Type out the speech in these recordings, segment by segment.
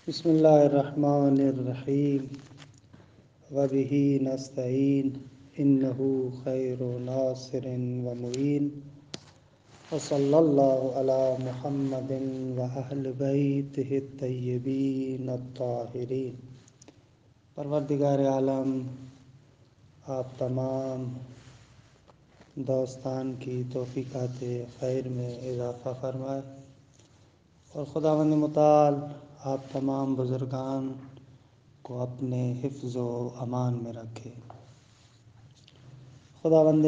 بسم اللہ الرحمن الرحیم وبہ نستعین انہ خیر ناصر و معین وصلی اللہ علی محمد واہل بیتہ الطیبین الطاہرین۔ پروردگار عالم آپ تمام دوستان کی توفیقات خیر میں اضافہ فرمائے اور خداوند متعال آپ تمام بزرگان کو اپنے حفظ و امان میں رکھے۔ خداوند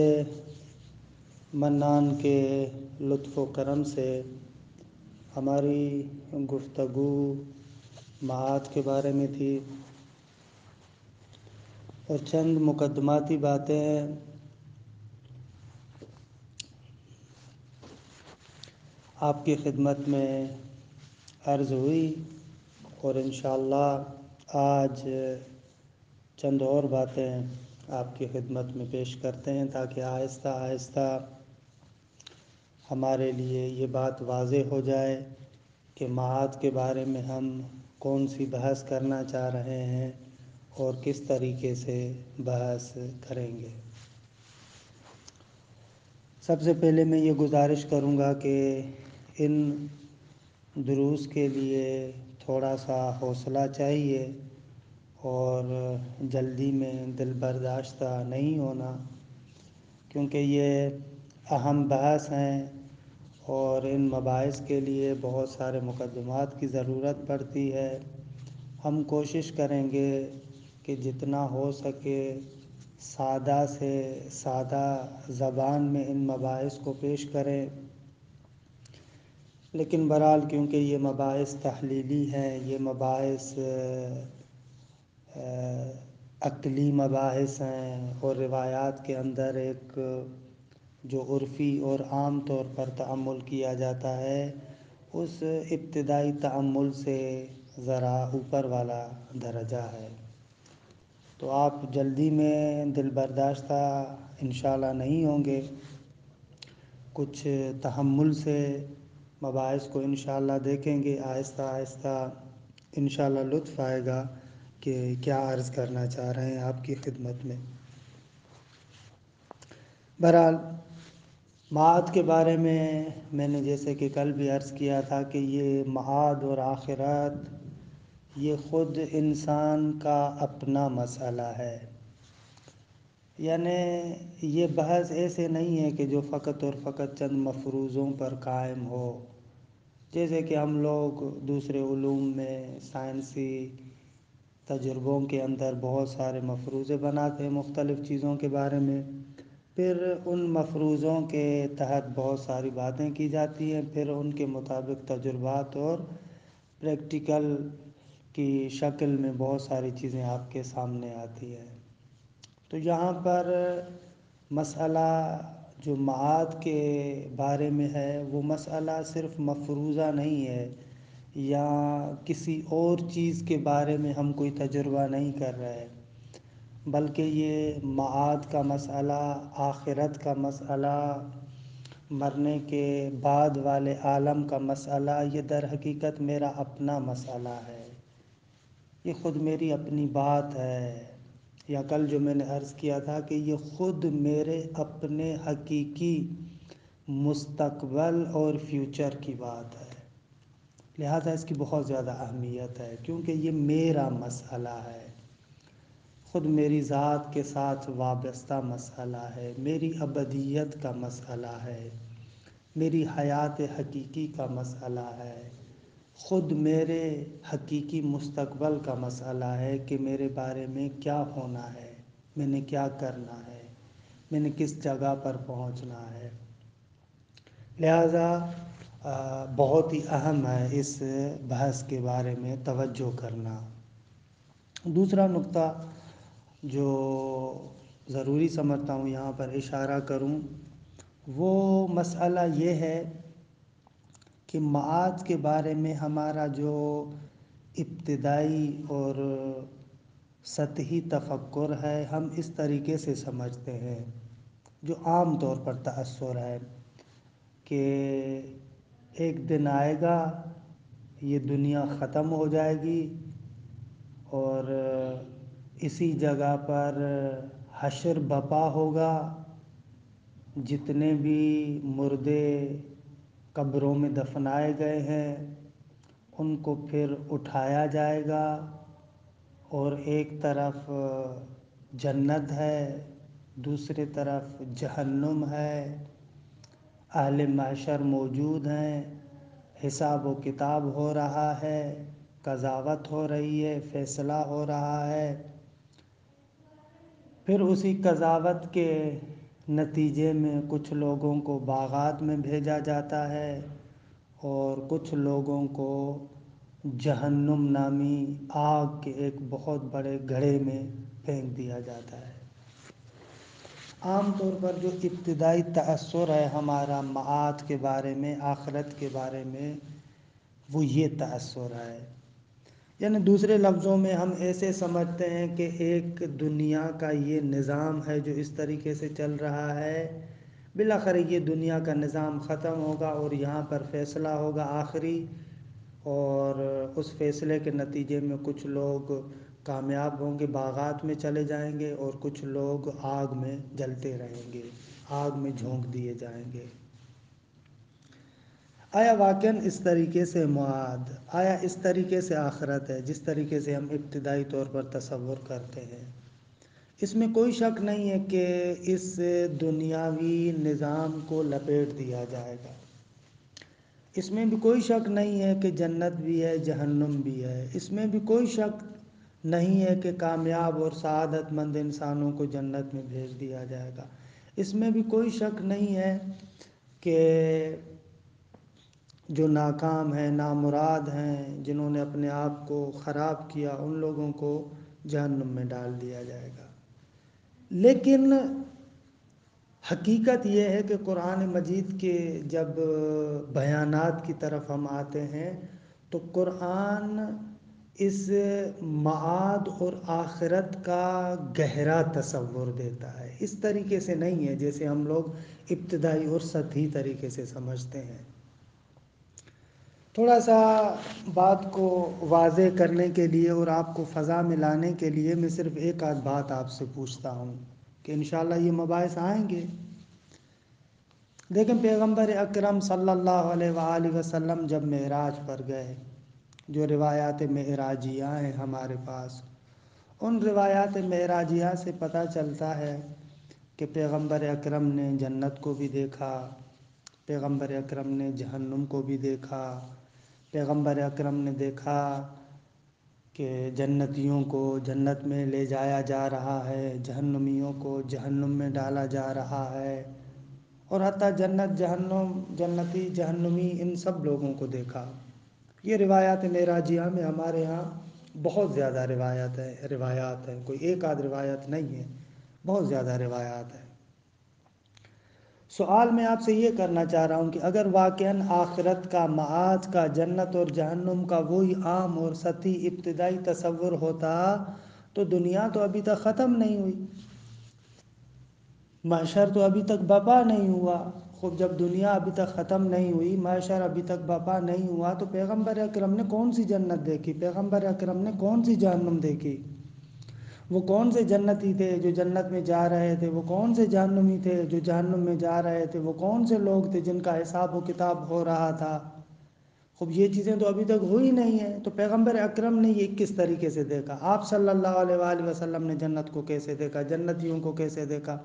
منان کے لطف و کرم سے ہماری گفتگو معاد کے بارے میں تھی اور چند مقدماتی باتیں آپ کی خدمت میں عرض ہوئی اور انشاءاللہ آج چند اور باتیں آپ کی خدمت میں پیش کرتے ہیں تاکہ آہستہ آہستہ ہمارے لیے یہ بات واضح ہو جائے کہ معاد کے بارے میں ہم کون سی بحث کرنا چاہ رہے ہیں اور کس طریقے سے بحث کریں گے۔ سب سے پہلے میں یہ گزارش کروں گا کہ ان دروس کے لیے تھوڑا سا حوصلہ چاہیے اور جلدی میں دل برداشتہ نہیں ہونا، کیونکہ یہ اہم بحث ہیں اور ان مباحث کے لیے بہت سارے مقدمات کی ضرورت پڑتی ہے۔ ہم کوشش کریں گے کہ جتنا ہو سکے سادہ سے سادہ زبان میں ان مباحث کو پیش کریں، لیکن بہرحال کیونکہ یہ مباحث تحلیلی ہیں، یہ مباحث عقلی مباحث ہیں اور روایات کے اندر ایک جو عرفی اور عام طور پر تأمل کیا جاتا ہے اس ابتدائی تأمل سے ذرا اوپر والا درجہ ہے، تو آپ جلدی میں دل برداشتہ انشاءاللہ نہیں ہوں گے۔ کچھ تحمل سے مباحث کو انشاءاللہ دیکھیں گے، آہستہ آہستہ انشاءاللہ لطف آئے گا کہ کیا عرض کرنا چاہ رہے ہیں آپ کی خدمت میں۔ بہرحال معاد کے بارے میں نے جیسے کہ کل بھی عرض کیا تھا کہ یہ معاد اور آخرت یہ خود انسان کا اپنا مسئلہ ہے، یعنی یہ بحث ایسے نہیں ہے کہ جو فقط اور فقط چند مفروضوں پر قائم ہو، جیسے کہ ہم لوگ دوسرے علوم میں سائنسی تجربوں کے اندر بہت سارے مفروضے بناتے ہیں مختلف چیزوں کے بارے میں، پھر ان مفروضوں کے تحت بہت ساری باتیں کی جاتی ہیں، پھر ان کے مطابق تجربات اور پریکٹیکل کی شکل میں بہت ساری چیزیں آپ کے سامنے آتی ہیں۔ تو یہاں پر مسئلہ جو معاد کے بارے میں ہے وہ مسئلہ صرف مفروضہ نہیں ہے یا کسی اور چیز کے بارے میں ہم کوئی تجربہ نہیں کر رہے، بلکہ یہ معاد کا مسئلہ، آخرت کا مسئلہ، مرنے کے بعد والے عالم کا مسئلہ یہ در حقیقت میرا اپنا مسئلہ ہے، یہ خود میری اپنی بات ہے، یا کل جو میں نے عرض کیا تھا کہ یہ خود میرے اپنے حقیقی مستقبل اور فیوچر کی بات ہے، لہذا اس کی بہت زیادہ اہمیت ہے کیونکہ یہ میرا مسئلہ ہے، خود میری ذات کے ساتھ وابستہ مسئلہ ہے، میری ابدیت کا مسئلہ ہے، میری حیات حقیقی کا مسئلہ ہے، خود میرے حقیقی مستقبل کا مسئلہ ہے کہ میرے بارے میں کیا ہونا ہے، میں نے کیا کرنا ہے، میں نے کس جگہ پر پہنچنا ہے، لہذا بہت ہی اہم ہے اس بحث کے بارے میں توجہ کرنا۔ دوسرا نقطہ جو ضروری سمجھتا ہوں یہاں پر اشارہ کروں وہ مسئلہ یہ ہے کہ معاد کے بارے میں ہمارا جو ابتدائی اور سطحی تفکر ہے ہم اس طریقے سے سمجھتے ہیں، جو عام طور پر تأثر ہے کہ ایک دن آئے گا یہ دنیا ختم ہو جائے گی اور اسی جگہ پر حشر بپا ہوگا. جتنے بھی مردے قبروں میں دفنائے گئے ہیں ان کو پھر اٹھایا جائے گا اور ایک طرف جنت ہے، دوسری طرف جہنم ہے. اہل محشر موجود ہیں، حساب و کتاب ہو رہا ہے، قضاوت ہو رہی ہے، فیصلہ ہو رہا ہے. پھر اسی قضاوت کے نتیجے میں کچھ لوگوں کو باغات میں بھیجا جاتا ہے اور کچھ لوگوں کو جہنم نامی آگ کے ایک بہت بڑے گڑھے میں پھینک دیا جاتا ہے. عام طور پر جو ابتدائی تأثر ہے ہمارا معاد کے بارے میں، آخرت کے بارے میں، وہ یہ تأثر ہے. یعنی دوسرے لفظوں میں ہم ایسے سمجھتے ہیں کہ ایک دنیا کا یہ نظام ہے جو اس طریقے سے چل رہا ہے، بالآخر یہ دنیا کا نظام ختم ہوگا اور یہاں پر فیصلہ ہوگا آخری، اور اس فیصلے کے نتیجے میں کچھ لوگ کامیاب ہوں گے، باغات میں چلے جائیں گے، اور کچھ لوگ آگ میں جلتے رہیں گے، آگ میں جھونک دیے جائیں گے. آیا واقعاً اس طریقے سے معاد، آیا اس طریقے سے آخرت ہے جس طریقے سے ہم ابتدائی طور پر تصور کرتے ہیں؟ اس میں کوئی شک نہیں ہے کہ اس دنیاوی نظام کو لپیٹ دیا جائے گا. اس میں بھی کوئی شک نہیں ہے کہ جنت بھی ہے، جہنم بھی ہے. اس میں بھی کوئی شک نہیں ہے کہ کامیاب اور سعادت مند انسانوں کو جنت میں بھیج دیا جائے گا. اس میں بھی کوئی شک نہیں ہے کہ جو ناکام ہیں، نامراد ہیں، جنہوں نے اپنے آپ کو خراب کیا، ان لوگوں کو جہنم میں ڈال دیا جائے گا. لیکن حقیقت یہ ہے کہ قرآن مجید کے جب بیانات کی طرف ہم آتے ہیں تو قرآن اس معاد اور آخرت کا گہرا تصور دیتا ہے. اس طریقے سے نہیں ہے جیسے ہم لوگ ابتدائی اور سطحی طریقے سے سمجھتے ہیں. تھوڑا سا بات کو واضح کرنے کے لیے اور آپ کو فضا میں لانے کے لیے میں صرف ایک آدھ بات آپ سے پوچھتا ہوں کہ انشاءاللہ یہ مباحث آئیں گے. لیکن پیغمبر اکرم صلی اللہ علیہ وآلہ وسلم جب معراج پر گئے، جو روایات معراجیہ ہیں ہمارے پاس، ان روایات معراجیہ سے پتہ چلتا ہے کہ پیغمبر اکرم نے جنت کو بھی دیکھا، پیغمبر اکرم نے جہنم کو بھی دیکھا، پیغمبر اکرم نے دیکھا کہ جنتیوں کو جنت میں لے جایا جا رہا ہے، جہنمیوں کو جہنم میں ڈالا جا رہا ہے، اور حتیٰ جنت، جہنم، جنتی، جہنمی، ان سب لوگوں کو دیکھا. یہ روایات معراجیہ میں ہمارے ہاں بہت زیادہ روایات ہیں، کوئی ایک آدھ روایت نہیں ہے، بہت زیادہ روایات ہیں. سوال میں آپ سے یہ کرنا چاہ رہا ہوں کہ اگر واقعاً آخرت کا، معاد کا، جنت اور جہنم کا وہی عام اور سطحی ابتدائی تصور ہوتا تو دنیا تو ابھی تک ختم نہیں ہوئی، محشر تو ابھی تک برپا نہیں ہوا. خود جب دنیا ابھی تک ختم نہیں ہوئی، محشر ابھی تک برپا نہیں ہوا، تو پیغمبر اکرم نے کون سی جنت دیکھی؟ پیغمبر اکرم نے کون سی جہنم دیکھی؟ وہ کون سے جنتی تھے جو جنت میں جا رہے تھے؟ وہ کون سے جہنمی تھے جو جہنم میں جا رہے تھے؟ وہ کون سے لوگ تھے جن کا حساب و کتاب ہو رہا تھا؟ خب یہ چیزیں تو ابھی تک ہوئی نہیں ہیں. تو پیغمبر اکرم نے یہ کس طریقے سے دیکھا؟ آپ صلی اللہ علیہ وآلہ وسلم نے جنت کو کیسے دیکھا؟ جنتیوں کو کیسے دیکھا؟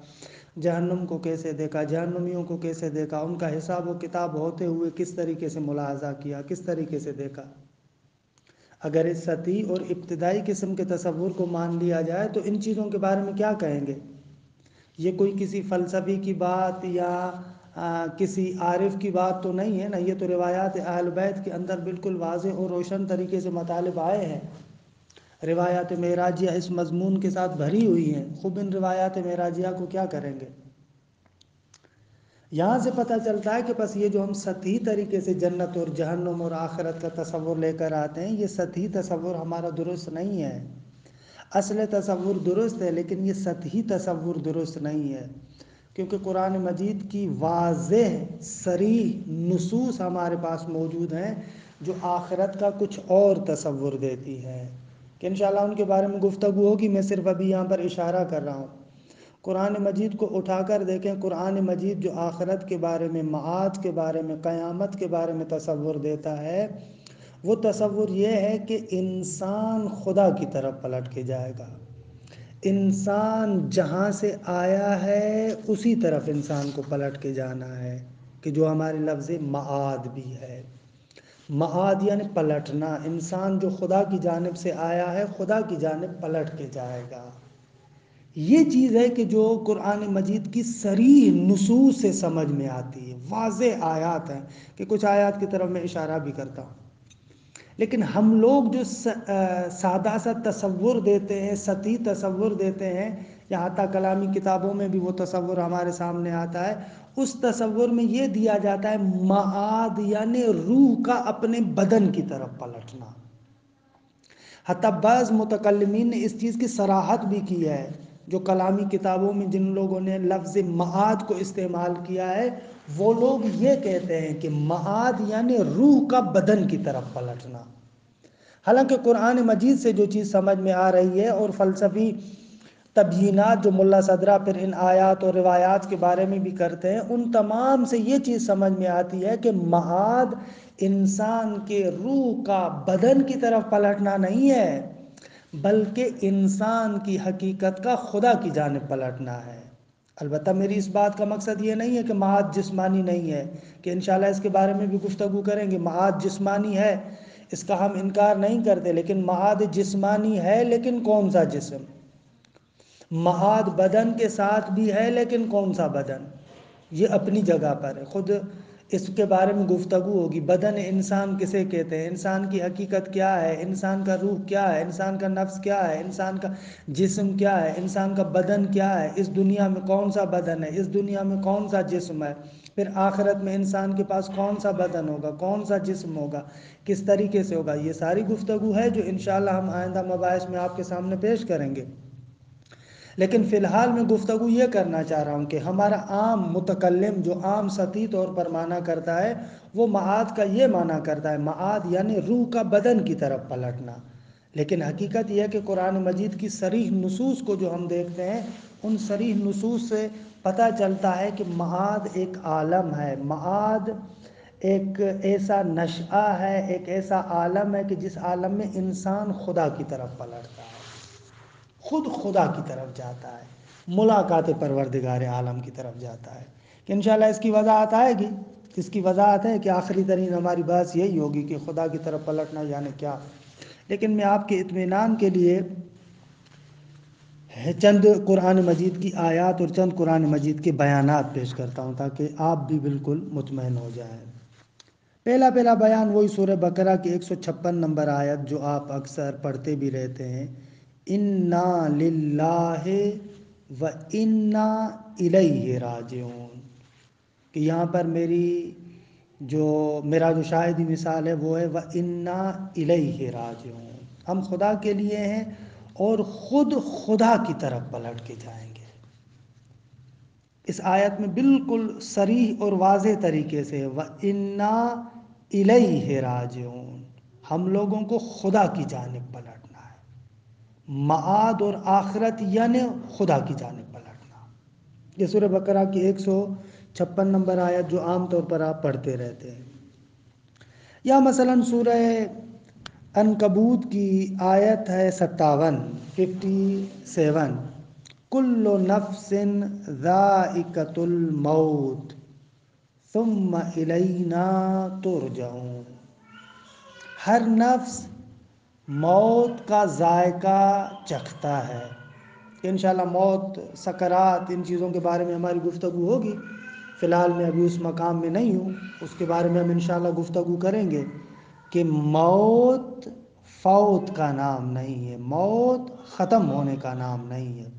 جہنم کو کیسے دیکھا؟ جہنمیوں کو کیسے دیکھا؟ ان کا حساب و کتاب ہوتے ہوئے کس طریقے سے ملاحظہ کیا، کس طریقے سے دیکھا؟ اگر اس سطحی اور ابتدائی قسم کے تصور کو مان لیا جائے تو ان چیزوں کے بارے میں کیا کہیں گے؟ یہ کوئی کسی فلسفی کی بات یا کسی عارف کی بات تو نہیں ہے نا. یہ تو روایات اہل بیت کے اندر بالکل واضح اور روشن طریقے سے مطالب آئے ہیں. روایات معراجیہ اس مضمون کے ساتھ بھری ہوئی ہیں. خوب ان روایات معراجیہ کو کیا کریں گے؟ یہاں سے پتہ چلتا ہے کہ بس یہ جو ہم سطحی طریقے سے جنت اور جہنم اور آخرت کا تصور لے کر آتے ہیں، یہ سطحی تصور ہمارا درست نہیں ہے. اصل تصور درست ہے لیکن یہ سطحی تصور درست نہیں ہے. کیونکہ قرآن مجید کی واضح صریح نصوص ہمارے پاس موجود ہیں جو آخرت کا کچھ اور تصور دیتی ہیں، کہ انشاءاللہ ان کے بارے میں گفتگو ہوگی. میں صرف ابھی یہاں پر اشارہ کر رہا ہوں. قرآن مجید کو اٹھا کر دیکھیں، قرآن مجید جو آخرت کے بارے میں، معاد کے بارے میں، قیامت کے بارے میں تصور دیتا ہے، وہ تصور یہ ہے کہ انسان خدا کی طرف پلٹ کے جائے گا. انسان جہاں سے آیا ہے اسی طرف انسان کو پلٹ کے جانا ہے، کہ جو ہمارے لفظ معاد بھی ہے. معاد یعنی پلٹنا. انسان جو خدا کی جانب سے آیا ہے خدا کی جانب پلٹ کے جائے گا. یہ چیز ہے کہ جو قرآن مجید کی صریح نصوص سے سمجھ میں آتی ہے. واضح آیات ہیں، کہ کچھ آیات کی طرف میں اشارہ بھی کرتا ہوں. لیکن ہم لوگ جو سادہ سا تصور دیتے ہیں، سطحی تصور دیتے ہیں، یا حتیٰ کلامی کتابوں میں بھی وہ تصور ہمارے سامنے آتا ہے، اس تصور میں یہ دیا جاتا ہے معاد یعنی روح کا اپنے بدن کی طرف پلٹنا. حتیٰ بعض متکلمین نے اس چیز کی صراحت بھی کی ہے، جو کلامی کتابوں میں جن لوگوں نے لفظ معاد کو استعمال کیا ہے، وہ لوگ یہ کہتے ہیں کہ معاد یعنی روح کا بدن کی طرف پلٹنا. حالانکہ قرآن مجید سے جو چیز سمجھ میں آ رہی ہے، اور فلسفی تبیینات جو ملا صدرہ پھر ان آیات اور روایات کے بارے میں بھی کرتے ہیں، ان تمام سے یہ چیز سمجھ میں آتی ہے کہ معاد انسان کے روح کا بدن کی طرف پلٹنا نہیں ہے، بلکہ انسان کی حقیقت کا خدا کی جانب پلٹنا ہے. البتہ میری اس بات کا مقصد یہ نہیں ہے کہ معاد جسمانی نہیں ہے، کہ انشاءاللہ اس کے بارے میں بھی گفتگو کریں گے. معاد جسمانی ہے، اس کا ہم انکار نہیں کرتے، لیکن معاد جسمانی ہے، لیکن کون سا جسم؟ معاد بدن کے ساتھ بھی ہے، لیکن کون سا بدن؟ یہ اپنی جگہ پر ہے. خود اس کے بارے میں گفتگو ہوگی. بدن انسان کسے کہتے ہیں، انسان کی حقیقت کیا ہے، انسان کا روح کیا ہے، انسان کا نفس کیا ہے، انسان کا جسم کیا ہے، انسان کا بدن کیا ہے، اس دنیا میں کون سا بدن ہے، اس دنیا میں کون سا جسم ہے، پھر آخرت میں انسان کے پاس کون سا بدن ہوگا، کون سا جسم ہوگا، کس طریقے سے ہوگا. یہ ساری گفتگو ہے جو انشاءاللہ ہم آئندہ مباحث میں آپ کے سامنے پیش کریں گے. لیکن فی الحال میں گفتگو یہ کرنا چاہ رہا ہوں کہ ہمارا عام متکلم جو عام سطحی طور پر معنی کرتا ہے، وہ معاد کا یہ معنی کرتا ہے، معاد یعنی روح کا بدن کی طرف پلٹنا. لیکن حقیقت یہ ہے کہ قرآن مجید کی صریح نصوص کو جو ہم دیکھتے ہیں، ان صریح نصوص سے پتہ چلتا ہے کہ معاد ایک عالم ہے. معاد ایک ایسا نشأہ ہے، ایک ایسا عالم ہے کہ جس عالم میں انسان خدا کی طرف پلٹتا ہے، خود خدا کی طرف جاتا ہے، ملاقات پروردگار عالم کی طرف جاتا ہے. کہ انشاءاللہ اس کی وضاحت آئے گی. اس کی وضاحت ہے کہ آخری ترین ہماری بات یہی ہوگی کہ خدا کی طرف پلٹنا یعنی کیا. لیکن میں آپ کے اطمینان کے لیے چند قرآن مجید کی آیات اور چند قرآن مجید کے بیانات پیش کرتا ہوں، تاکہ آپ بھی بالکل مطمئن ہو جائیں. پہلا بیان وہی سورہ بقرہ کی 156 نمبر آیت جو آپ اکثر پڑھتے بھی رہتے ہیں، اِنَّا لِلَّهِ وَإِنَّا إِلَيْهِ راجعون. کہ یہاں پر میرا جو شاہدی مثال ہے وہ ہے وَإِنَّا إِلَيْهِ راجعون. ہم خدا کے لیے ہیں اور خود خدا کی طرف پلٹ کے جائیں گے. اس آیت میں بالکل صریح اور واضح طریقے سے وَإِنَّا إِلَيْهِ راجعون، ہم لوگوں کو خدا کی جانب پلٹنا ہے. معاد اور آخرت یعنی خدا کی جانب پلٹنا. یہ سورہ بقرہ کی 156 نمبر آیت جو عام طور پر آپ پڑھتے رہتے ہیں. یا مثلا سورہ عنکبوت کی آیت ہے 57 کل نفس ذائقۃ الموت ثم الینا ترجعون. ہر نفس موت کا ذائقہ چکھتا ہے. انشاءاللہ موت، سکرات، ان چیزوں کے بارے میں ہماری گفتگو ہوگی. فی الحال میں ابھی اس مقام میں نہیں ہوں، اس کے بارے میں ہم انشاءاللہ گفتگو کریں گے کہ موت فوت کا نام نہیں ہے، موت ختم ہونے کا نام نہیں ہے.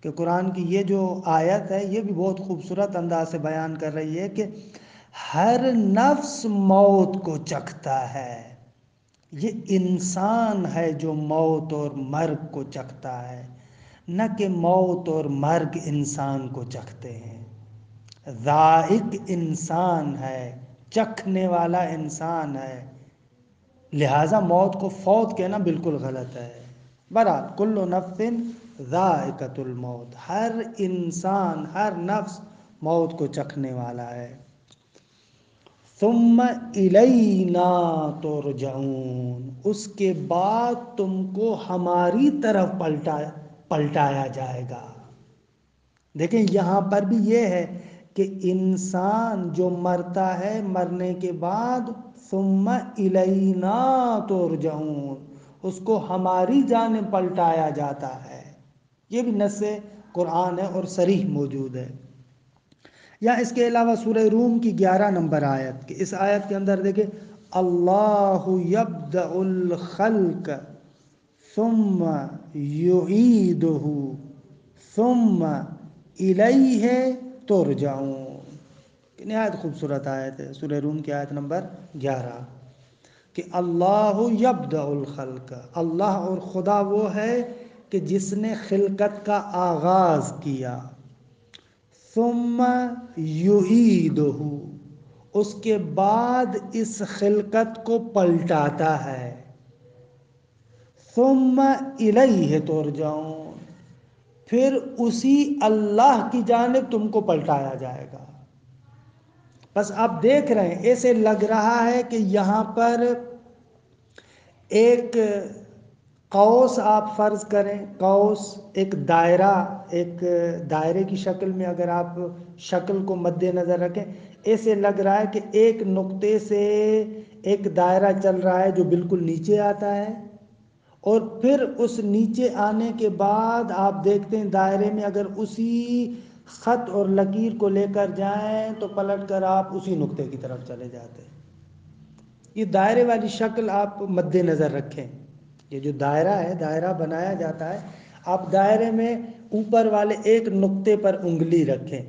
کہ قرآن کی یہ جو آیت ہے یہ بھی بہت خوبصورت انداز سے بیان کر رہی ہے کہ ہر نفس موت کو چکھتا ہے. یہ انسان ہے جو موت اور مرگ کو چکھتا ہے، نہ کہ موت اور مرگ انسان کو چکھتے ہیں. ذائق انسان ہے، چکھنے والا انسان ہے، لہٰذا موت کو فوت کہنا بالکل غلط ہے۔ برحال کل نفس ذائقۃ الموت، ہر انسان، ہر نفس موت کو چکھنے والا ہے۔ ثم الینا ترجعون، اس کے بعد تم کو ہماری طرف پلٹایا جائے گا۔ دیکھیں یہاں پر بھی یہ ہے کہ انسان جو مرتا ہے، مرنے کے بعد ثم الینا ترجعون، اس کو ہماری جانب پلٹایا جاتا ہے۔ یہ بھی نص قرآن ہے اور صریح موجود ہے۔ یا اس کے علاوہ سورہ روم کی 11 نمبر آیت، کہ اس آیت کے اندر دیکھیں اللہ یبدأ الخلق ثم یعیدہ ثم الیہ ترجعون، نہایت خوبصورت آیت ہے، سورہ روم کی آیت نمبر 11، کہ اللہ یبدأ الخلق، اللہ اور خدا وہ ہے کہ جس نے خلقت کا آغاز کیا، ثم یعیدہ، اس کے بعد اس خلقت کو پلٹاتا ہے، ثم الیہ ترجعون، پھر اسی اللہ کی جانب تم کو پلٹایا جائے گا۔ بس آپ دیکھ رہے ہیں، ایسے لگ رہا ہے کہ یہاں پر ایک قوس آپ فرض کریں، قوس ایک دائرہ، ایک دائرے کی شکل میں اگر آپ شکل کو مد نظر رکھیں، ایسے لگ رہا ہے کہ ایک نقطے سے ایک دائرہ چل رہا ہے جو بالکل نیچے آتا ہے، اور پھر اس نیچے آنے کے بعد آپ دیکھتے ہیں دائرے میں اگر اسی خط اور لکیر کو لے کر جائیں تو پلٹ کر آپ اسی نقطے کی طرف چلے جاتے ہیں۔ یہ دائرے والی شکل آپ مد نظر رکھیں، یہ جو دائرہ ہے، دائرہ بنایا جاتا ہے، آپ دائرے میں اوپر والے ایک نقطے پر انگلی رکھیں،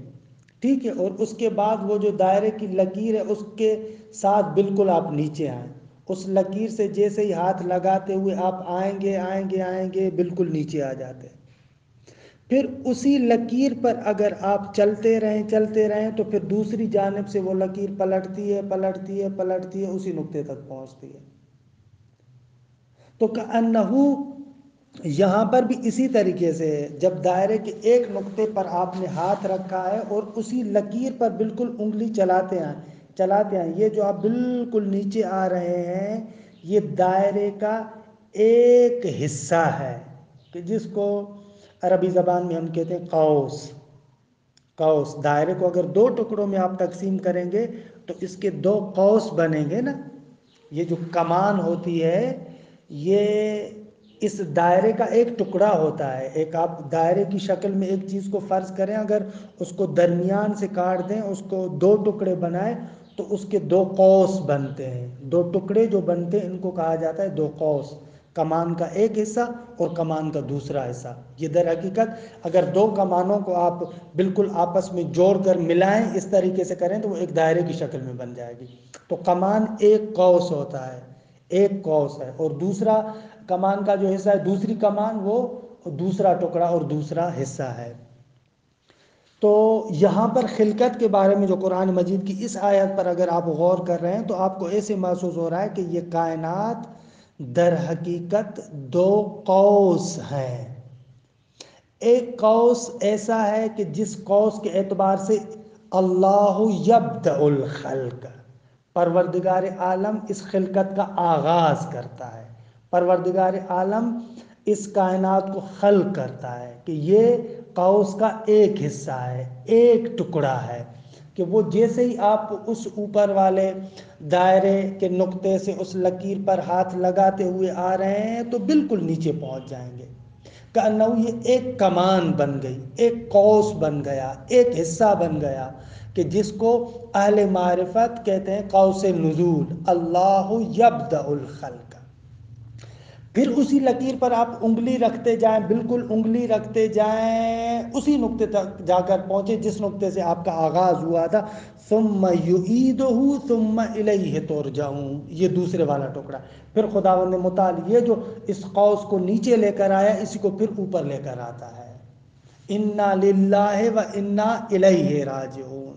ٹھیک ہے، اور اس کے بعد وہ جو دائرے کی لکیر ہے اس کے ساتھ بالکل آپ نیچے آئیں، اس لکیر سے جیسے ہی ہاتھ لگاتے ہوئے آپ آئیں گے آئیں گے آئیں گے، بالکل نیچے آ جاتے ہیں۔ پھر اسی لکیر پر اگر آپ چلتے رہیں تو پھر دوسری جانب سے وہ لکیر پلٹتی ہے پلٹتی ہے پلٹتی ہے، اسی نقطے تک پہنچتی ہے۔ تو کأنہو یہاں پر بھی اسی طریقے سے جب دائرے کے ایک نقطے پر آپ نے ہاتھ رکھا ہے اور اسی لکیر پر بالکل انگلی چلاتے ہیں، یہ جو آپ بالکل نیچے آ رہے ہیں، یہ دائرے کا ایک حصہ ہے، کہ جس کو عربی زبان میں ہم کہتے ہیں قوس۔ قوس، دائرے کو اگر دو ٹکڑوں میں آپ تقسیم کریں گے تو اس کے دو قوس بنیں گے نا۔ یہ جو کمان ہوتی ہے، یہ اس دائرے کا ایک ٹکڑا ہوتا ہے۔ ایک آپ دائرے کی شکل میں ایک چیز کو فرض کریں، اگر اس کو درمیان سے کاٹ دیں، اس کو دو ٹکڑے بنائیں تو اس کے دو قوس بنتے ہیں۔ دو ٹکڑے جو بنتے ہیں ان کو کہا جاتا ہے دو قوس، کمان کا ایک حصہ اور کمان کا دوسرا حصہ۔ یہ در حقیقت اگر دو کمانوں کو آپ بالکل آپس میں جوڑ کر ملائیں، اس طریقے سے کریں تو وہ ایک دائرے کی شکل میں بن جائے گی۔ تو کمان ایک قوس ہوتا ہے، ایک قوس ہے، اور دوسرا کمان کا جو حصہ ہے، دوسری کمان، وہ دوسرا ٹکڑا اور دوسرا حصہ ہے۔ تو یہاں پر خلقت کے بارے میں جو قرآن مجید کی اس آیت پر اگر آپ غور کر رہے ہیں تو آپ کو ایسے محسوس ہو رہا ہے کہ یہ کائنات در حقیقت دو قوس ہیں۔ ایک قوس ایسا ہے کہ جس قوس کے اعتبار سے اللہ یبدأ الخلق، پروردگار عالم اس خلقت کا آغاز کرتا ہے، پروردگار عالم اس کائنات کو خلق کرتا ہے، کہ یہ قوس کا ایک حصہ ہے، ایک ٹکڑا ہے، کہ وہ جیسے ہی آپ اس اوپر والے دائرے کے نقطے سے اس لکیر پر ہاتھ لگاتے ہوئے آ رہے ہیں تو بالکل نیچے پہنچ جائیں گے۔ کأنہ یہ ایک کمان بن گئی، ایک قوس بن گیا، ایک حصہ بن گیا، کہ جس کو اہل معرفت کہتے ہیں قوس نزول، اللہ یبدأ الخلق۔ پھر اسی لکیر پر آپ انگلی رکھتے جائیں، بالکل انگلی رکھتے جائیں، اسی نقطے تک جا کر پہنچے جس نقطے سے آپ کا آغاز ہوا تھا، ثم یعیدہ ثم الیہ ترجعون، یہ دوسرے والا ٹکڑا۔ پھر خداوند متعال یہ جو اس قوس کو نیچے لے کر آیا، اسی کو پھر اوپر لے کر آتا ہے۔ انا للہ و انا الیہ راجعون،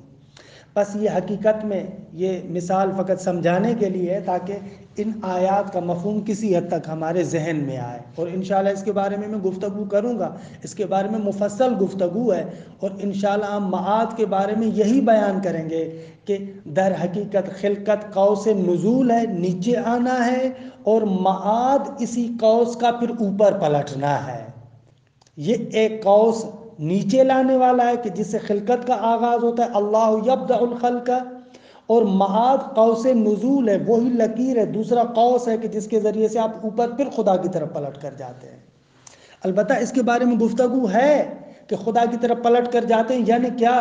بس یہ حقیقت میں یہ مثال فقط سمجھانے کے لیے ہے تاکہ ان آیات کا مفہوم کسی حد تک ہمارے ذہن میں آئے، اور انشاءاللہ اس کے بارے میں گفتگو کروں گا، اس کے بارے میں مفصل گفتگو ہے، اور انشاءاللہ ہم معاد کے بارے میں یہی بیان کریں گے کہ در حقیقت خلقت قوس نزول ہے، نیچے آنا ہے، اور معاد اسی قوس کا پھر اوپر پلٹنا ہے۔ یہ ایک قوس نیچے لانے والا ہے کہ جس سے خلقت کا آغاز ہوتا ہے، اللہ یبدأ الخلق، اور معاد قوس نزول ہے، وہی لکیر ہے، دوسرا قوس ہے کہ جس کے ذریعے سے آپ اوپر پھر خدا کی طرف پلٹ کر جاتے ہیں۔ البتہ اس کے بارے میں گفتگو ہے کہ خدا کی طرف پلٹ کر جاتے ہیں یعنی کیا،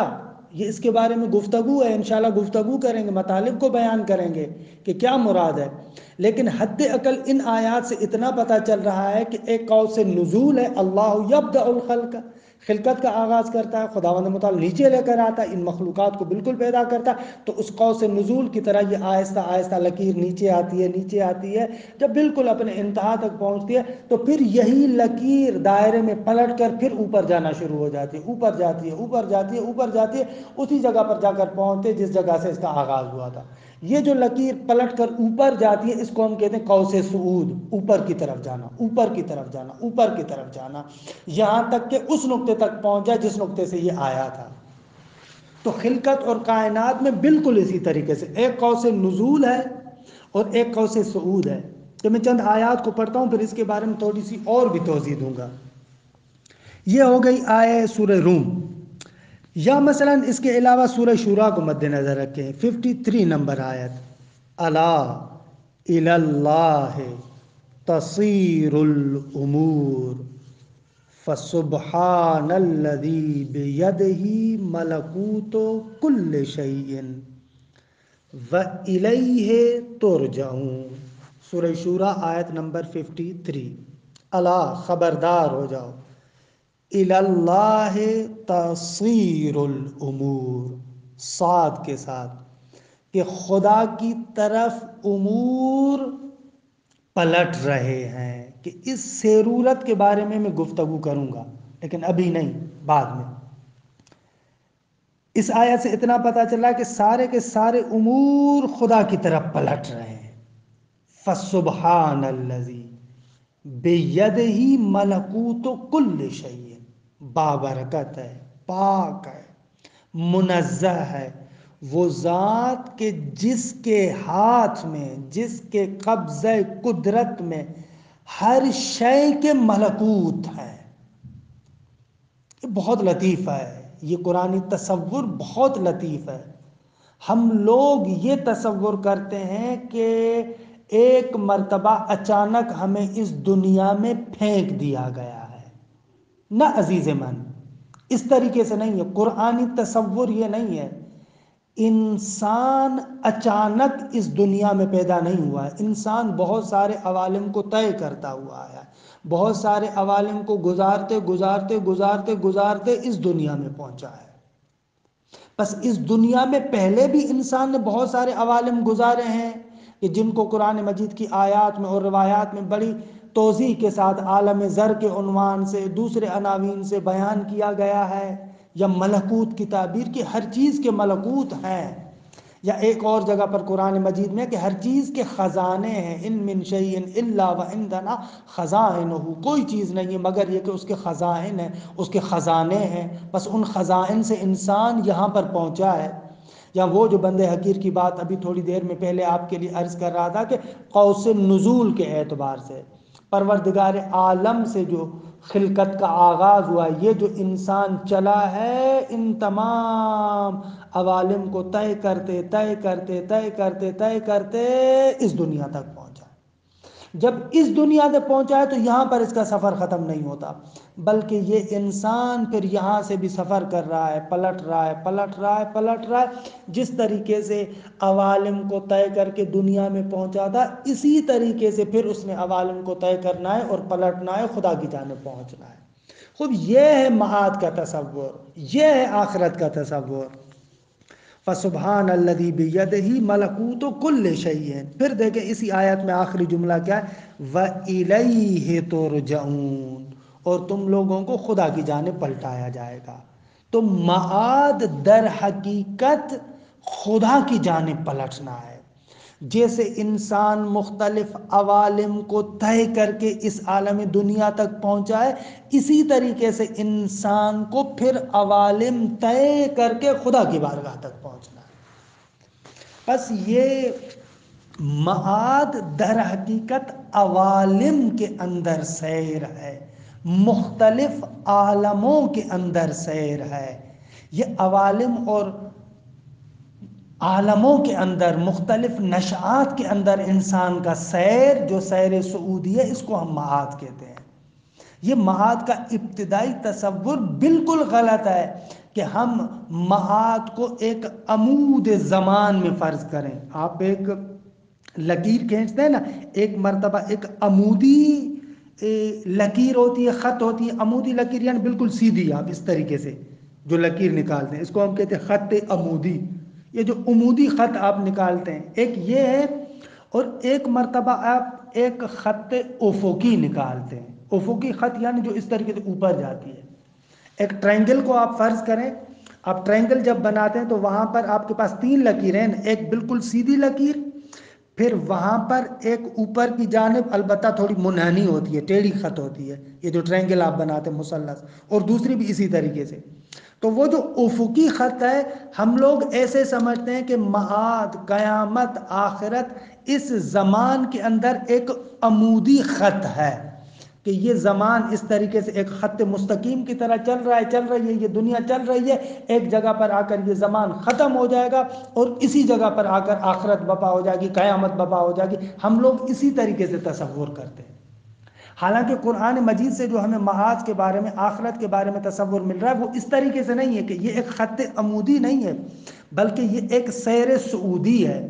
یہ اس کے بارے میں گفتگو ہے، انشاءاللہ گفتگو کریں گے، مطالب کو بیان کریں گے کہ کیا مراد ہے، لیکن حد اقل ان آیات سے اتنا پتہ چل رہا ہے کہ ایک قوس نزول ہے، اللہ یبدأ الخلق، خلقت کا آغاز کرتا ہے، خداوند متعال نیچے لے کر آتا ہے، ان مخلوقات کو بالکل پیدا کرتا ہے، تو اس قوس نزول کی طرح یہ آہستہ آہستہ لکیر نیچے آتی ہے، نیچے آتی ہے، جب بالکل اپنے انتہا تک پہنچتی ہے تو پھر یہی لکیر دائرے میں پلٹ کر پھر اوپر جانا شروع ہو جاتی ہے، اوپر جاتی ہے، اوپر جاتی ہے، اوپر جاتی ہے، اسی جگہ پر جا کر پہنچتے جس جگہ سے اس کا آغاز ہوا تھا۔ یہ جو لکیر پلٹ کر اوپر جاتی ہے اس کو ہم کہتے ہیں قوس صعود، اوپر کی طرف جانا، اوپر کی طرف جانا، اوپر کی طرف جانا، یہاں تک کہ اس نقطے تک پہنچ جائے جس نقطے سے یہ آیا تھا۔ تو خلقت اور کائنات میں بالکل اسی طریقے سے ایک قوس نزول ہے اور ایک قوس صعود ہے۔ تو میں چند آیات کو پڑھتا ہوں، پھر اس کے بارے میں تھوڑی سی اور بھی توضیح دوں گا۔ یہ ہو گئی آیہ سورہ روم، یا مثلا اس کے علاوہ سورہ شورا کو مد نظر رکھیں، 53 نمبر آیت، الا الی اللہ تصیر الامور فسبحان الذی بیدہ ملکوت کل شیء وَإِلَيْهِ تُرْجَعُونَ۔ سورہ شورا آیت نمبر 53۔ اللہ خبردار ہو جاؤ، الی اللہ تصیر الامور، صاد کے ساتھ، کہ خدا کی طرف امور پلٹ رہے ہیں، کہ اس سیرورت کے بارے میں گفتگو کروں گا لیکن ابھی نہیں، بعد میں۔ اس آیت سے اتنا پتہ چلا کہ سارے کے سارے امور خدا کی طرف پلٹ رہے ہیں۔ فَسُبْحَانَ الَّذِي بِيَدِهِ مَلَكُوتُ كُلِّ شَيْءٍ، بابرکت ہے، پاک ہے، منزہ ہے وہ ذات کہ جس کے ہاتھ میں، جس کے قبضہ قدرت میں ہر شے کے ملکوت ہے۔ یہ بہت لطیف ہے، یہ قرآنی تصور بہت لطیف ہے۔ ہم لوگ یہ تصور کرتے ہیں کہ ایک مرتبہ اچانک ہمیں اس دنیا میں پھینک دیا گیا ہے، نہ عزیز من، اس طریقے سے نہیں ہے۔ قرآنی تصور یہ نہیں ہے، انسان اچانک اس دنیا میں پیدا نہیں ہوا ہے، انسان بہت سارے عوالم کو طے کرتا ہوا ہے، بہت سارے عوالم کو گزارتے گزارتے گزارتے گزارتے اس دنیا میں پہنچا ہے۔ بس اس دنیا میں پہلے بھی انسان نے بہت سارے عوالم گزارے ہیں کہ جن کو قرآن مجید کی آیات میں اور روایات میں بڑی توضیح کے ساتھ عالم ذر کے عنوان سے، دوسرے عناوین سے بیان کیا گیا ہے، یا ملکوت کی تعبیر کی ہر چیز کے ملکوت ہیں، یا ایک اور جگہ پر قرآن مجید میں کہ ہر چیز کے خزانے ہیں، ان من شیء الا وعندنا خزائنہ، کوئی چیز نہیں ہے مگر یہ کہ اس کے خزائن ہیں، اس کے خزانے ہیں، بس ان خزائن سے انسان یہاں پر پہنچا ہے۔ یا وہ جو بندے حقیر کی بات ابھی تھوڑی دیر میں پہلے آپ کے لیے عرض کر رہا تھا کہ قوس نزول کے اعتبار سے پروردگار عالم سے جو خلقت کا آغاز ہوا، یہ جو انسان چلا ہے ان تمام عوالم کو طے کرتے طے کرتے طے کرتے طے کرتے اس دنیا تک پہنچا۔ جب اس دنیا تک پہنچا ہے تو یہاں پر اس کا سفر ختم نہیں ہوتا، بلکہ یہ انسان پھر یہاں سے بھی سفر کر رہا ہے، پلٹ رہا ہے، پلٹ رہا ہے، پلٹ رہا ہے۔ جس طریقے سے عوالم کو طے کر کے دنیا میں پہنچا تھا، اسی طریقے سے پھر اس نے عوالم کو طے کرنا ہے اور پلٹنا ہے، خدا کی جانب پہنچنا ہے۔ خود یہ ہے معاد کا تصور، یہ ہے آخرت کا تصور۔ فسبحان الذی بیدہ ملکوت کل شیء۔ پھر دیکھیں اسی آیت میں آخری جملہ کیا ہے، وَإِلَيْهِ تُرْجَعُونَ، اور تم لوگوں کو خدا کی جانب پلٹایا جائے گا۔ تو معاد در حقیقت خدا کی جانب پلٹنا ہے۔ جیسے انسان مختلف عوالم کو طے کر کے اس عالم دنیا تک پہنچا ہے، اسی طریقے سے انسان کو پھر عوالم طے کر کے خدا کی بارگاہ تک پہنچنا ہے۔ بس یہ معاد در حقیقت عوالم کے اندر سیر ہے، مختلف عالموں کے اندر سیر ہے۔ یہ عوالم اور عالموں کے اندر، مختلف نشآت کے اندر انسان کا سیر، جو سیر صعودی ہے، اس کو ہم معاد کہتے ہیں۔ یہ معاد کا ابتدائی تصور بالکل غلط ہے کہ ہم معاد کو ایک عمود زمان میں فرض کریں۔ آپ ایک لکیر کھینچتے ہیں نا، ایک مرتبہ ایک عمودی لکیر ہوتی ہے، خط ہوتی ہے، عمودی لکیر یعنی بالکل سیدھی، آپ اس طریقے سے جو لکیر نکالتے ہیں اس کو ہم کہتے ہیں خط عمودی۔ یہ جو عمودی خط آپ نکالتے ہیں، ایک یہ ہے، اور ایک مرتبہ آپ ایک خط افقی نکالتے ہیں۔ افقی خط یعنی جو اس طریقے سے اوپر جاتی ہے۔ ایک ٹرائنگل کو آپ فرض کریں، آپ ٹرائنگل جب بناتے ہیں تو وہاں پر آپ کے پاس 3 لکیریں ہیں، ایک بالکل سیدھی لکیر، پھر وہاں پر ایک اوپر کی جانب البتہ تھوڑی منحنی ہوتی ہے، ٹیڑھی خط ہوتی ہے، یہ جو ٹرائنگل آپ بناتے ہیں مثلث، اور دوسری بھی اسی طریقے سے۔ تو وہ جو افقی خط ہے، ہم لوگ ایسے سمجھتے ہیں کہ معاد، قیامت، آخرت اس زمان کے اندر ایک عمودی خط ہے، کہ یہ زمان اس طریقے سے ایک خط مستقیم کی طرح چل رہا ہے، چل رہی ہے، یہ دنیا چل رہی ہے، ایک جگہ پر آ کر یہ زمان ختم ہو جائے گا اور اسی جگہ پر آ کر آخرت برپا ہو جائے گی، قیامت برپا ہو جائے گی۔ ہم لوگ اسی طریقے سے تصور کرتے ہیں۔ حالانکہ قرآن مجید سے جو ہمیں معاد کے بارے میں، آخرت کے بارے میں تصور مل رہا ہے، وہ اس طریقے سے نہیں ہے کہ یہ ایک خط عمودی نہیں ہے، بلکہ یہ ایک سیر صعودی ہے۔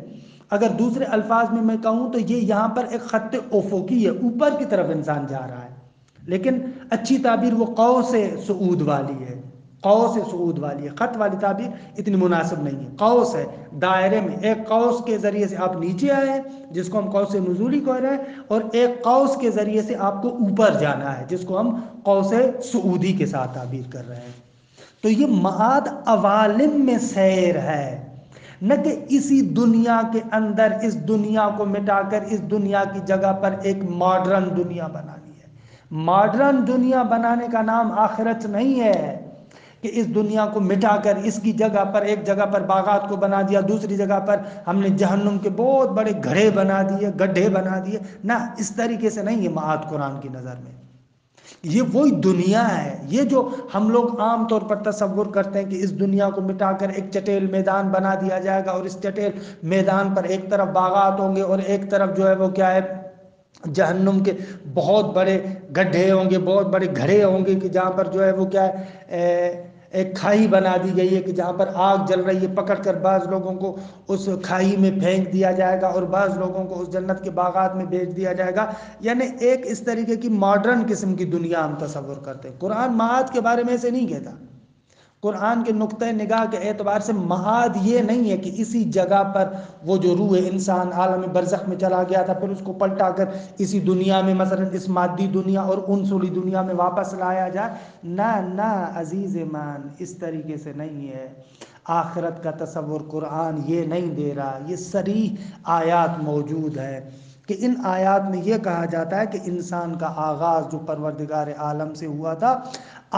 اگر دوسرے الفاظ میں میں کہوں تو یہ یہاں پر ایک خط افقی ہے، اوپر کی طرف انسان جا رہا ہے، لیکن اچھی تعبیر وہ قوس صعود والی ہے، قوس صعود والی ہے۔ خط والی تعبیر اتنی مناسب نہیں ہے، قوس ہے، دائرے میں ایک قوس کے ذریعے سے آپ نیچے آئے ہیں جس کو ہم قوس نزولی کہہ رہے ہیں، اور ایک قوس کے ذریعے سے آپ کو اوپر جانا ہے جس کو ہم قوس صعودی کے ساتھ تعبیر کر رہے ہیں۔ تو یہ معاد عوالم میں سیر ہے، نہ کہ اسی دنیا کے اندر اس دنیا کو مٹا کر اس دنیا کی جگہ پر ایک ماڈرن دنیا بنانی ہے۔ ماڈرن دنیا بنانے کا نام آخرت نہیں ہے کہ اس دنیا کو مٹا کر اس کی جگہ پر، ایک جگہ پر باغات کو بنا دیا، دوسری جگہ پر ہم نے جہنم کے بہت بڑے گھڑے بنا دیے، گڈھے بنا دیے۔ نہ، اس طریقے سے نہیں ہے معاد قرآن کی نظر میں۔ یہ وہی دنیا ہے، یہ جو ہم لوگ عام طور پر تصور کرتے ہیں کہ اس دنیا کو مٹا کر ایک چٹیل میدان بنا دیا جائے گا، اور اس چٹیل میدان پر ایک طرف باغات ہوں گے اور ایک طرف جو ہے وہ کیا ہے، جہنم کے بہت بڑے گڈھے ہوں گے، بہت بڑے گھڑے ہوں گے، کہ جہاں پر جو ہے وہ کیا ہے، ایک کھائی بنا دی گئی ہے کہ جہاں پر آگ جل رہی ہے، پکڑ کر بعض لوگوں کو اس کھائی میں پھینک دیا جائے گا اور بعض لوگوں کو اس جنت کے باغات میں بھیج دیا جائے گا۔ یعنی ایک اس طریقے کی ماڈرن قسم کی دنیا ہم تصور کرتے ہیں۔ قرآن معاد کے بارے میں ایسے نہیں کہتا۔ قرآن کے نقطۂ نگاہ کے اعتبار سے معاد یہ نہیں ہے کہ اسی جگہ پر وہ جو روح انسان عالم برزخ میں چلا گیا تھا پھر اس کو پلٹا کر اسی دنیا میں، مثلا اس مادی دنیا اور انسولی دنیا میں واپس لایا جائے۔ نہ نہ عزیز مان، اس طریقے سے نہیں ہے۔ آخرت کا تصور قرآن یہ نہیں دے رہا۔ یہ صریح آیات موجود ہے کہ ان آیات میں یہ کہا جاتا ہے کہ انسان کا آغاز جو پروردگار عالم سے ہوا تھا،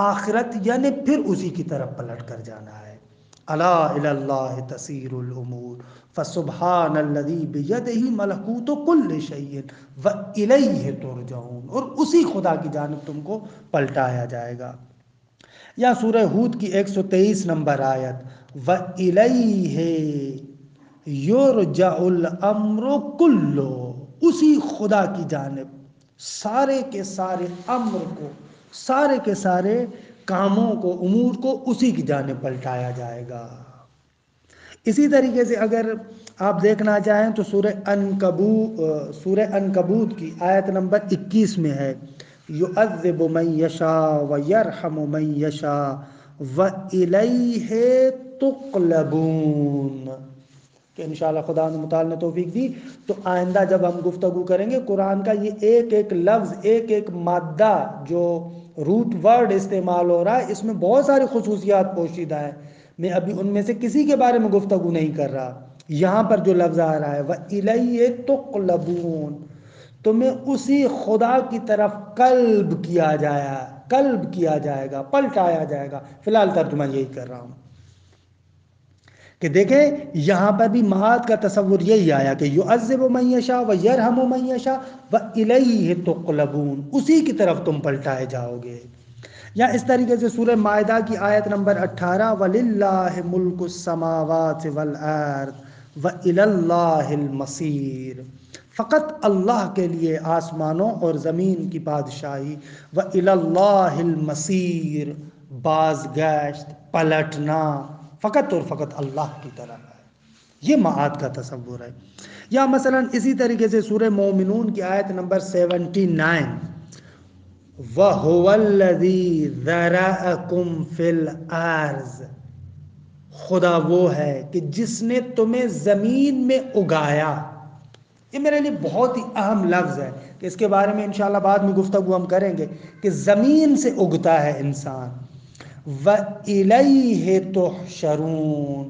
آخرت یعنی پھر اسی کی طرف پلٹ کر جانا ہے۔ الا الی اللہ تسیر الامور فسبحان الذی بیدہ ملکوت کل شیء والیہ ترجعون، اور اسی خدا کی جانب تم کو پلٹایا جائے گا۔ یا سورہ ہود کی 123 نمبر آیت، وَإِلَيْهِ يُرْجَعُ الْأَمْرُ كُلُّهُ، اسی خدا کی جانب سارے کے سارے امر کو، سارے کے سارے کاموں کو، امور کو اسی کی جانب پلٹایا جائے گا۔ اسی طریقے سے اگر آپ دیکھنا چاہیں تو سورہ عنکبوت کی آیت نمبر 21 میں ہے، یعذب من یشاء ویرحم من یشاء والیہ تقلبون، کہ انشاءاللہ خدا متعال نے توفیق دی تو آئندہ جب ہم گفتگو کریں گے قرآن کا یہ ایک ایک لفظ، ایک ایک مادہ جو روٹ ورڈ استعمال ہو رہا ہے، اس میں بہت ساری خصوصیات پوشیدہ ہیں۔ میں ابھی ان میں سے کسی کے بارے میں گفتگو نہیں کر رہا. یہاں پر جو لفظ آ رہا ہے وَإِلَيْهِ تُقْلَبُونَ، تمہیں اسی خدا کی طرف قلب کیا جائے گا، پلٹایا جائے گا. فی الحال ترجمہ یہی کر رہا ہوں کہ دیکھیں یہاں پر بھی معاد کا تصور یہی آیا کہ یعذب من یشاء و یرحم من یشاء و الیہ تقلبون، اسی کی طرف تم پلٹائے جاؤ گے. یا اس طریقے سے سورہ مائدہ کی آیت نمبر 18 وَلِلَّهِ مُلْكُ السَّمَاوَاتِ وَالْأَرْضِ وَإِلَى اللَّهِ الْمَصِيرُ، فقط اللہ کے لیے آسمانوں اور زمین کی بادشاہی، وَإِلَى اللَّهِ الْمَصِيرُ، بازگشت پلٹنا فقط اور فقط اللہ کی طرف ہے. یہ معاد کا تصور ہے. یا مثلا اسی طریقے سے سورہ مومنون کی آیت نمبر 79 وَهُوَ الَّذِي ذَرَأَكُمْ فِي الْأَرْضِ، خدا وہ ہے کہ جس نے تمہیں زمین میں اگایا. یہ میرے لیے بہت ہی اہم لفظ ہے کہ اس کے بارے میں انشاءاللہ بعد میں گفتگو ہم کریں گے کہ زمین سے اگتا ہے انسان. وَإِلَيْهِ تُحْشَرُونَ،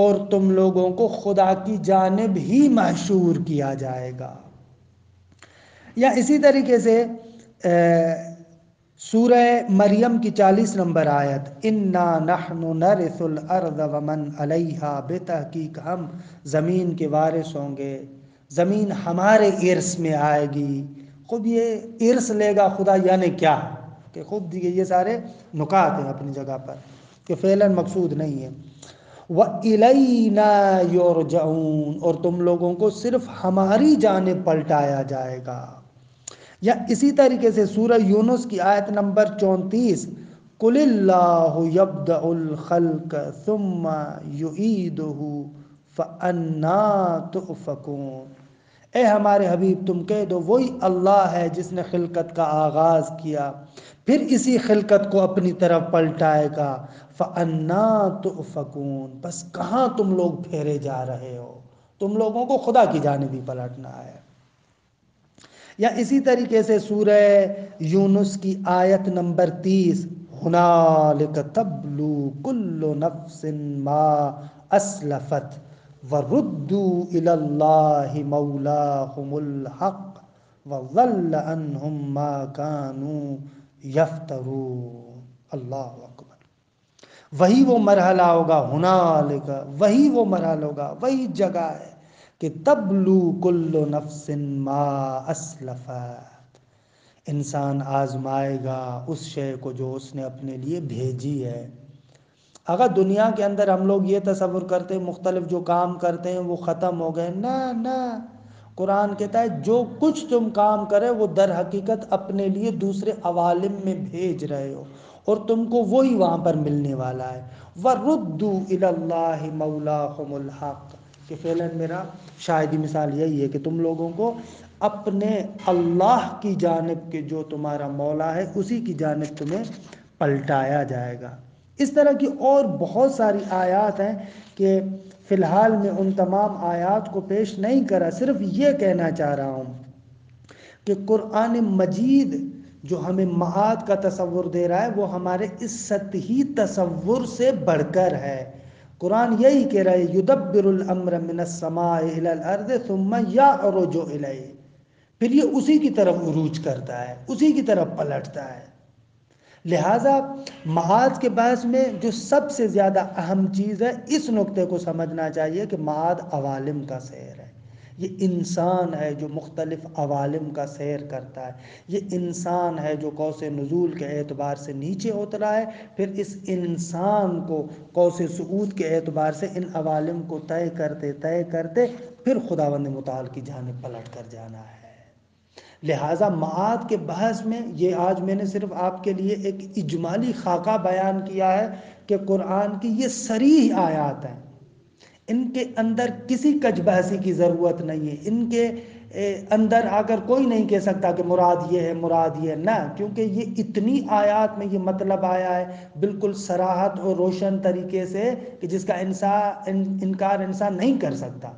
اور تم لوگوں کو خدا کی جانب ہی محشور کیا جائے گا. یا اسی طریقے سے سورہ مریم کی 40 نمبر آیت اِنَّا نَحْنُ نَرِثُ الْأَرْضَ وَمَنْ عَلَيْهَا، بے تحقیق ہم زمین کے وارث ہوں گے، زمین ہمارے ارث میں آئے گی. خود یہ ارث لے گا خدا یعنی کیا کہ خود یہ سارے نکات ہیں اپنی جگہ پر کہ فعلاً مقصود نہیں ہے. وَإِلَيْنَا يُرْجَعُونَ، اور تم لوگوں کو صرف ہماری جانب پلٹایا جائے گا. یا اسی طریقے سے سورہ یونس کی آیت نمبر 34 قُلِ اللَّهُ يَبْدَأُ الْخَلْقَ ثُمَّ يُعِيدُهُ فَأَنَّىٰ تُؤْفَكُونَ، اے ہمارے حبیب تم کہہ دو وہی اللہ ہے جس نے خلقت کا آغاز کیا، پھر اسی خلقت کو اپنی طرف پلٹائے گا. فَأَنَّىٰ تُؤْفَكُونَ، بس کہاں تم لوگ پھیرے جا رہے ہو، تم لوگوں کو خدا کی جانب ہی پلٹنا ہے. یا اسی طریقے سے سورہ یونس کی آیت نمبر 30 هُنَالِكَ تَبْلُو كُلُّ نَفْسٍ مَا أَسْلَفَتْ وَرُدُّوا إِلَى اللَّهِ مَوْلَاهُمُ الْحَقِّ وَضَلَّ عَنْهُمْ مَا كَانُوا يَفْتَرُونَ. اللہ اکبر. وہی وہ مرحلہ ہوگا ہنالک، وہی وہ مرحلہ ہوگا، وہی جگہ ہے کہ تبلو کل نفس ما اسلفت، انسان آزمائے گا اس شے کو جو اس نے اپنے لیے بھیجی ہے. اگر دنیا کے اندر ہم لوگ یہ تصور کرتے ہیں مختلف جو کام کرتے ہیں وہ ختم ہو گئے، نہ، قرآن کہتا ہے جو کچھ تم کام کرے وہ در حقیقت اپنے لیے دوسرے عوالم میں بھیج رہے ہو اور تم کو وہی وہاں پر ملنے والا ہے. وَرُدُّوا إِلَى اللَّهِ مَوْلَاهُمُ الْحَقِّ، کہ فعلاً میرا شاہدی مثال یہی ہے کہ تم لوگوں کو اپنے اللہ کی جانب کے جو تمہارا مولا ہے اسی کی جانب تمہیں پلٹایا جائے گا. اس طرح کی اور بہت ساری آیات ہیں کہ فی الحال میں ان تمام آیات کو پیش نہیں کرا، صرف یہ کہنا چاہ رہا ہوں کہ قرآن مجید جو ہمیں معاد کا تصور دے رہا ہے وہ ہمارے اس سطحی تصور سے بڑھ کر ہے. قرآن یہی کہہ رہا ہے یدبر الامر من السماء الى الارض ثم یعرج الیہ، پھر یہ اسی کی طرف عروج کرتا ہے، اسی کی طرف پلٹتا ہے. لہٰذا معاد کے بحث میں جو سب سے زیادہ اہم چیز ہے اس نقطے کو سمجھنا چاہیے کہ معاد عوالم کا سیر ہے. یہ انسان ہے جو مختلف عوالم کا سیر کرتا ہے، یہ انسان ہے جو قوس نزول کے اعتبار سے نیچے اترا ہے، پھر اس انسان کو قوس صعود کے اعتبار سے ان عوالم کو طے کرتے پھر خداوند متعال کی جانب پلٹ کر جانا ہے. لہٰذا معاد کے بحث میں یہ آج میں نے صرف آپ کے لیے ایک اجمالی خاکہ بیان کیا ہے کہ قرآن کی یہ صریح آیات ہیں، ان کے اندر کسی کج بحثی کی ضرورت نہیں ہے. ان کے اندر آ کر کوئی نہیں کہہ سکتا کہ مراد یہ ہے مراد یہ نہ، کیونکہ یہ اتنی آیات میں یہ مطلب آیا ہے بالکل صراحت اور روشن طریقے سے کہ جس کا انکار انسان نہیں کر سکتا.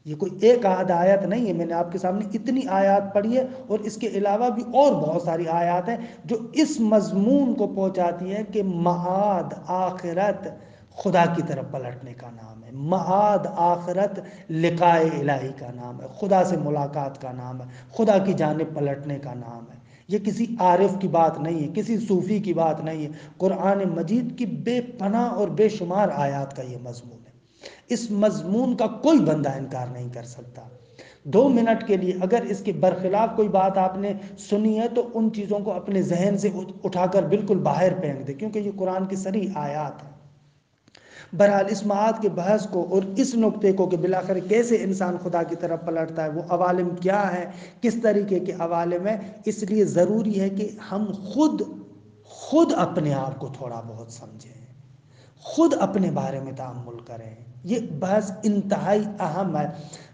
یہ کوئی ایک آدھ آیت نہیں ہے، میں نے آپ کے سامنے اتنی آیات پڑھی ہے اور اس کے علاوہ بھی اور بہت ساری آیات ہیں جو اس مضمون کو پہنچاتی ہیں کہ معاد، آخرت، خدا کی طرف پلٹنے کا نام ہے، معاد آخرت لقائے الہی کا نام ہے، خدا سے ملاقات کا نام ہے، خدا کی جانب پلٹنے کا نام ہے۔ یہ کسی عارف کی بات نہیں ہے، کسی صوفی کی بات نہیں ہے، قرآن مجید کی بے پناہ اور بے شمار آیات کا یہ مضمون ہے۔ اس مضمون کا کوئی بندہ انکار نہیں کر سکتا۔ 2 منٹ کے لیے اگر اس کے برخلاف کوئی بات آپ نے سنی ہے تو ان چیزوں کو اپنے ذہن سے اٹھا کر بالکل باہر پھینک دے، کیونکہ یہ قرآن کی صریح آیات ہے۔ بہرحال اس معاد کے بحث کو اور اس نقطے کو کہ بالآخر کیسے انسان خدا کی طرف پلٹتا ہے، وہ عوالم کیا ہے، کس طریقے کے عوالم ہے، اس لیے ضروری ہے کہ ہم خود اپنے آپ کو تھوڑا بہت سمجھیں، خود اپنے بارے میں تأمل کریں۔ یہ بحث انتہائی اہم ہے۔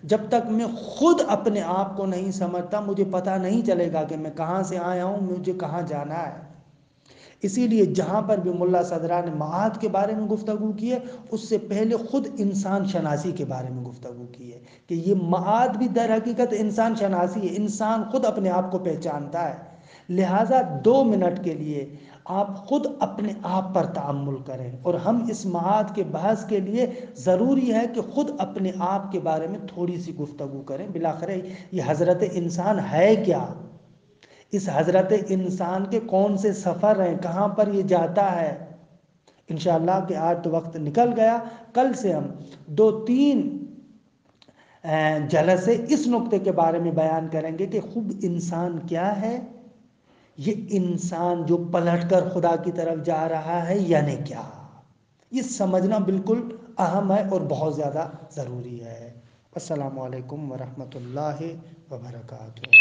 جب تک میں خود اپنے آپ کو نہیں سمجھتا مجھے پتہ نہیں چلے گا کہ میں کہاں سے آیا ہوں، مجھے کہاں جانا ہے۔ اسی لیے جہاں پر بھی ملا صدرہ نے معاد کے بارے میں گفتگو کی ہے، اس سے پہلے خود انسان شناسی کے بارے میں گفتگو کی ہے کہ یہ معاد بھی در حقیقت انسان شناسی ہے، انسان خود اپنے آپ کو پہچانتا ہے۔ لہٰذا 2 منٹ کے لیے آپ خود اپنے آپ پر تأمل کریں، اور ہم اس معاد کے بحث کے لیے ضروری ہے کہ خود اپنے آپ کے بارے میں تھوڑی سی گفتگو کریں۔ بالآخر یہ حضرت انسان ہے کیا؟ اس حضرت انسان کے کون سے سفر ہیں، کہاں پر یہ جاتا ہے؟ انشاءاللہ کہ آج تو وقت نکل گیا، کل سے ہم 2-3 جلسے اس نقطے کے بارے میں بیان کریں گے کہ خود انسان کیا ہے، یہ انسان جو پلٹ کر خدا کی طرف جا رہا ہے یعنی کیا، یہ سمجھنا بالکل اہم ہے اور بہت زیادہ ضروری ہے۔ السلام علیکم ورحمۃ اللہ وبرکاتہ۔